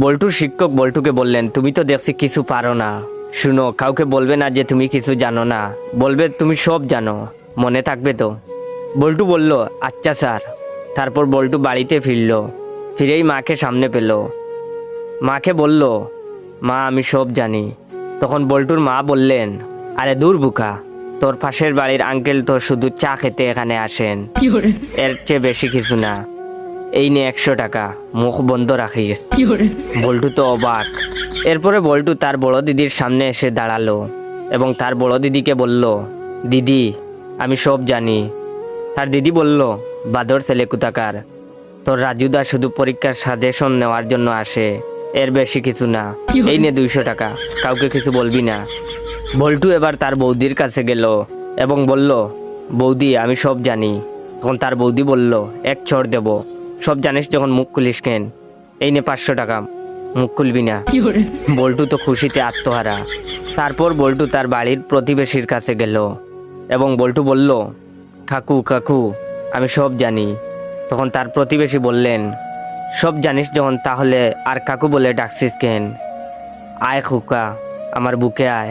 বল্টুর শিক্ষক বল্টুকে বললেন, তুমি তো দেখছি কিছু পারো না। শুনো, কাউকে বলবে না যে তুমি কিছু জানো না, বলবে তুমি সব জানো, মনে থাকবে তো? বল্টু বলল, আচ্ছা স্যার। তারপর বল্টু বাড়িতে ফিরল। ফিরেই মাকে সামনে পেল। মাকে বলল, মা আমি সব জানি। তখন বল্টুর মা বললেন, আরে দূর বুকা, তোর পাশের বাড়ির আঙ্কেল তো শুধু চা খেতে এখানে আসেন, এর চেয়ে বেশি কিছু না। এই নে 100 টাকা, মুখ বন্ধ রাখিস। বল্টু তো অবাক। এরপরে বল্টু তার বড় দিদির সামনে এসে দাঁড়ালো এবং তার বড় দিদিকে বলল, দিদি আমি সব জানি। তার দিদি বলল, বাদর ছেলে কোথাকার, তোর রাজুদা শুধু পরীক্ষার সাজেশন নেওয়ার জন্য আসে, এর বেশি কিছু না। এই নে 200 টাকা, কাউকে কিছু বলবি না। বল্টু এবার তার বৌদির কাছে গেল এবং বলল, বৌদি আমি সব জানি। তখন তার বৌদি বলল, এক চড় দেব, সব জানিস যখন মুখ খুলিস কেন? এই নে 500 টাকা, মুখ খুলবি না। বল্টু তো খুশিতে আত্মহারা। তারপর বল্টু তার বাড়ির প্রতিবেশীর কাছে গেল এবং বল্টু বলল, কাকু কাকু আমি সব জানি। তখন তার প্রতিবেশী বললেন, সব জানিস যখন তাহলে আর কাকু বলে ডাকছিস কেন? আয় খুকা, আমার বুকে আয়।